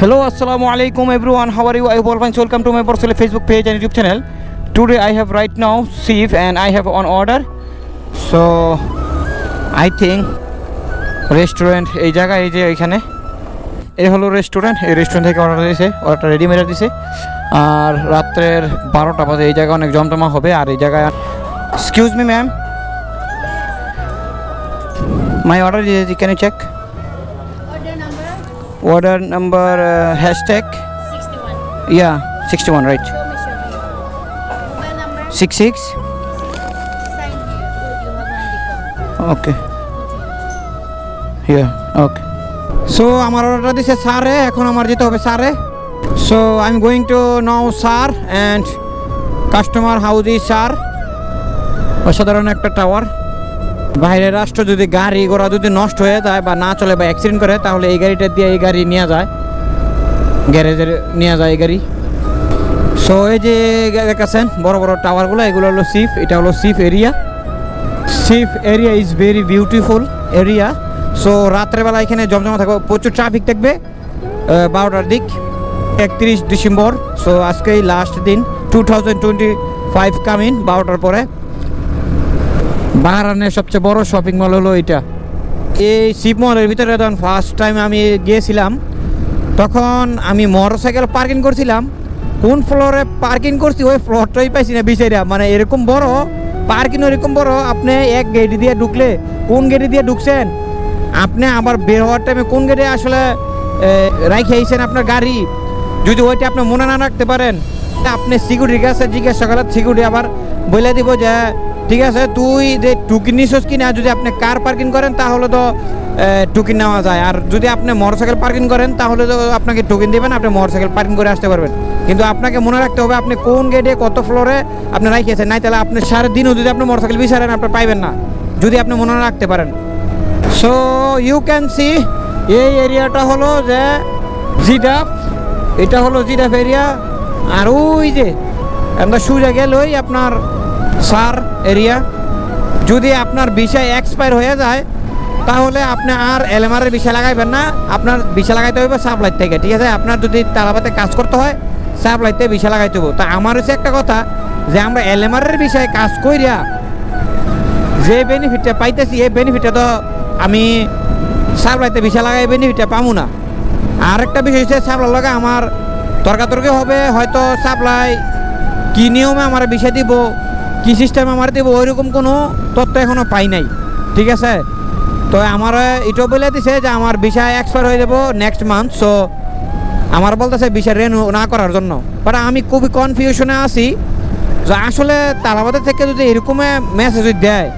Hello, assalamu alaikum everyone. How are you? I hope all fine. Welcome to my personal Facebook page and YouTube channel. Today I have right now Sif and I have on order. So I think restaurant এই জায়গায় এই যে এখানে এই হলো restaurant. এই restaurant থেকে order দিয়েছে, অর্ডারটা রেডি মেরে দিয়েছে। আর রাত্রের 12টা বাজে এই জায়গায় অনেক জমজমা হবে। আর এই জায়গায় excuse me ma'am, my order is, can you check? Order number hashtag 61. yeah 61 right. Show me. Mobile number. 66 Sign here. Good, you have handicap. okay yeah okay. So আমার অর্ডারটা দিছে স্যারে, এখন আমার যেতে হবে স্যারে। So I'm going to now sir and customer house is sir. অসাধারণ একটা টাওয়ার। বাইরের রাষ্ট্র যদি গাড়ি ঘোড়া যদি নষ্ট হয়ে যায় বা না চলে বা অ্যাক্সিডেন্ট করে, তাহলে এই গাড়িটা দিয়ে এই গাড়ি নিয়ে যায়, গ্যারেজে নিয়ে যায় এই গাড়ি। সো এই যে দেখেছেন বড় বড় টাওয়ারগুলো, এগুলো হলো সিফ। এটা হলো সিফ এরিয়া। সিফ area is very beautiful area. So রাত্রেবেলা এখানে জমজমা থাকবে, প্রচুর ট্রাফিক থাকবে 12টার দিক, 31 ডিসেম্বর। সো আজকেই লাস্ট দিন 2025 কামিং 12টার পরে। বাহরানের সবচেয়ে বড় শপিং মল হলো এটা। এই শিপ মলের ভিতরে যখন ফার্স্ট টাইম আমি গিয়েছিলাম, তখন আমি মোটরসাইকেল পার্কিং করছিলাম। কোন ফ্লোরে পার্কিং করছি ওই ফ্লোরটাই পাইছি না বিচাইরা। মানে এরকম বড় পার্কিং, এরকম বড়, আপনি এক গেট দিয়ে ঢুকলে কোন গেটে দিয়ে ঢুকছেন, আপনি আবার বের হওয়ার টাইমে কোন গেটে আসলে রাইখে আইছেন আপনার গাড়ি, যদি ওইটা আপনি মনে না রাখতে পারেন, আপনি সিকিউরিটির কাছে জিজ্ঞাসা করলে সিকিউরিটি আবার বলে দিব যে ঠিক আছে তুই যে টুকিন নিছস কিনা। যদি আপনি কার পার্কিং করেন তাহলে তো টুকিন নেওয়া যায়, আর যদি আপনি মোটরসাইকেল পার্কিং করেন তাহলে তো আপনাকে টুকিন দেবেন, আপনি মোটরসাইকেল পার্কিং করে আসতে পারবেন। কিন্তু আপনাকে মনে রাখতে হবে আপনি কোন গেটে কত ফ্লোরে আপনি রাখিয়েছেন, নাই তাহলে আপনি সারাদিনও যদি আপনি মোটরসাইকেল বিচারেন আপনি পাইবেন না, যদি আপনি মনে রাখতে পারেন। সো ইউ ক্যান সি এই এরিয়াটা হলো যে জিডাফ, এটা হলো জিডাফ এরিয়া। আর ওই যে আমরা সুজা গেলই আপনার সার এরিয়া। যদি আপনার ভিসা এক্সপায়ার হয়ে যায় তাহলে আপনি আর এলএমআরের ভিসা লাগাইবেন না, আপনার ভিসা লাগাইতে হবে সাপ্লাইর থেকে। ঠিক আছে, আপনার যদি তালাবাতে কাজ করতে হয় সাপ্লাইতে ভিসা লাগাইতে হবে। তা আমার হচ্ছে একটা কথা যে আমরা এলএমআরের বিষয়ে কাজ কইরা যে বেনিফিটটা পাইতেছি, এই বেনিফিটটা তো আমি সাপ্লাইতে ভিসা লাগাই বেনিফিটটা পাবো না। আর একটা বিষয় হচ্ছে সাপ্লাই লাগা আমার তর্কাতর্কি হবে, হয়তো সাপ্লাই কি নিয়মে আমার ভিসা দিব, কি সিস্টেমে আমার দেবো, ওইরকম কোনো তথ্য এখনও পাই নাই। ঠিক আছে, তো আমার এটাও বলে দিছে যে আমার ভিসা এক্সপায়ার হয়ে যাবো নেক্সট মান্থ। সো আমার বলতেছে ভিসা রেনিউ না করার জন্য। বাট আমি খুবই কনফিউশনে আছি যে আসলে তালাবাদের থেকে যদি এরকম মেসেজ দেয়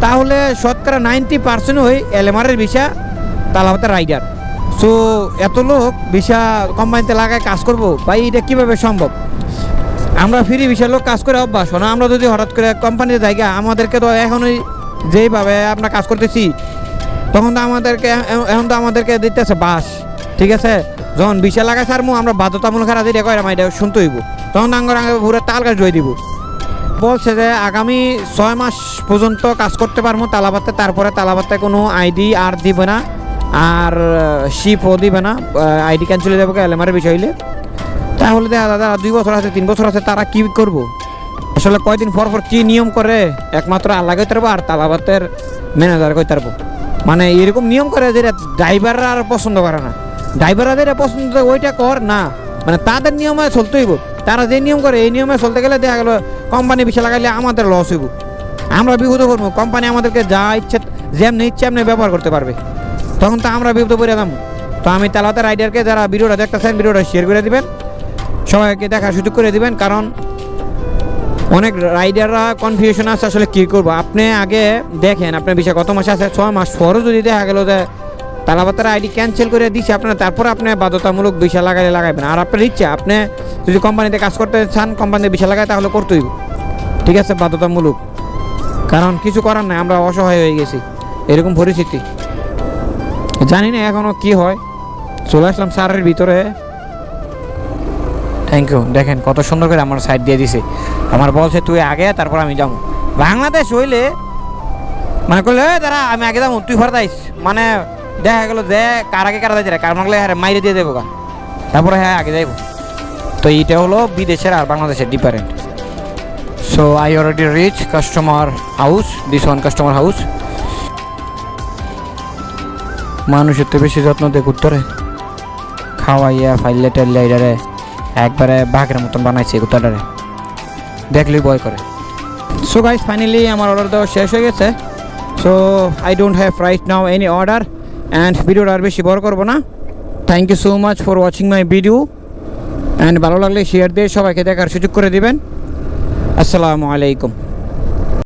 তাহলে শতকরা 90% হই এলএমআরের ভিসা তালাবাদের রাইডার। সো এত লোক ভিসা কোম্পানিতে লাগায় কাজ করবো ভাই, এটা কীভাবে সম্ভব? আমরা ফ্রি ভিসার লোক কাজ করে অভ্যাস না। আমরা যদি হঠাৎ করে কোম্পানিতে যাই, আমাদেরকে তো এখনই যেইভাবে আমরা কাজ করতেছি তখন তো আমাদেরকে দিতেছে বাস। ঠিক আছে, যখন ভিসা লাগাই সারমু আমরা বাধ্যতামূলক হারা দিয়ে কয় এটা শুনতে হইব, তখন আঙ্গর পুরো তাল গাছ ধুয়ে দিব। বলছে যে আগামী 6 মাস পর্যন্ত কাজ করতে পারবো তালাবাতে, তারপরে তালাবাতে কোনো আইডি আর দিবে না, আর শিপও দিবে না, আইডি ক্যান্সেল হয়ে যাবে এলএমআরের বিষয় হইলে। তাহলে দেখা দাদা 2 বছর আছে 3 বছর আছে, তারা কি করব? আসলে কয়দিন পর পর কি নিয়ম করে একমাত্র আল্লাহ কইতে পারবো আর তালাবাতের ম্যানেজার কইতে পারবো। মানে এরকম নিয়ম করে যেটা ড্রাইভাররা আর পছন্দ করে না। ড্রাইভাররা যেটা পছন্দ ওইটা কর না, মানে তাদের নিয়মে চলতে হইব। তারা যে নিয়ম করে এই নিয়মে চলতে গেলে দেখা গেল কোম্পানি বিষয় লাগাইলে আমাদের লস হইব, আমরা বিপদ করবো। কোম্পানি আমাদেরকে যা ইচ্ছে যেমনি ইচ্ছে এমনি ব্যবহার করতে পারবে, তখন তো আমরা বিপদ পড়ে যাবো। তো আমি তালাবাতের রাইডারকে যারা ভিডিওটা দেখতেছেন ভিডিওটা শেয়ার করে দিবেন, সবাইকে দেখার সুযোগ করে দিবেন, কারণ অনেক রাইডাররা কনফিউশন আছে আসলে কী করবো। আপনি আগে দেখেন আপনার বিষয় কত মাস আছে, 6 মাস পরও যদি দেখা গেল যে তালাবাতের আইডি ক্যান্সেল করে দিচ্ছে আপনার, তারপরে আপনি বাধ্যতামূলক ভিসা লাগাইবেন। আর আপনার ইচ্ছা আপনি যদি কোম্পানিতে কাজ করতে চান, কোম্পানিতে ভিসা লাগায় তাহলে করতেই, ঠিক আছে, বাধ্যতামূলক। কারণ কিছু করার নাই, আমরা অসহায় হয়ে গেছি, এরকম পরিস্থিতি। জানি না এখনও কি হয়। চলে আসলাম স্যারের ভিতরে। Thank you. দেখেন কত সুন্দর করে আমার সাইড দিয়ে দিছে। আমার বলছে তুই আগে, তারপর আমি যাবো। বাংলাদেশ হইলে মানে করলে তারা আমি আগে যাবো তুই ফেরত আইস, মানে দেখা গেলো যে কার আগে কারা যাই কার মাগলে মাইরে দিয়ে দেবো। তারপরে হ্যাঁ আগে যাইব। তো এইটা হলো বিদেশের আর বাংলাদেশের different. So I already reach customer house, this one customer house. মানুষের তো বেশি যত্ন দিয়ে কুত্তরে খাওয়াইয়া ফাইলে টাইলে এটারে একবারে বাঘের মতন বানাইছে কুত্তাটারে, দেখলেই ভয় করে। সো গাইস ফাইনালি আমার অর্ডার দেওয়া শেষ হয়ে গেছে। So I don't have right now any order and ভিডিওটা আর বেশি বড় করবো না। Thank you so much for watching my video and ভালো লাগলে শেয়ার দিয়ে সবাইকে দেখার সুযোগ করে দিবেন। আসসালামু আলাইকুম।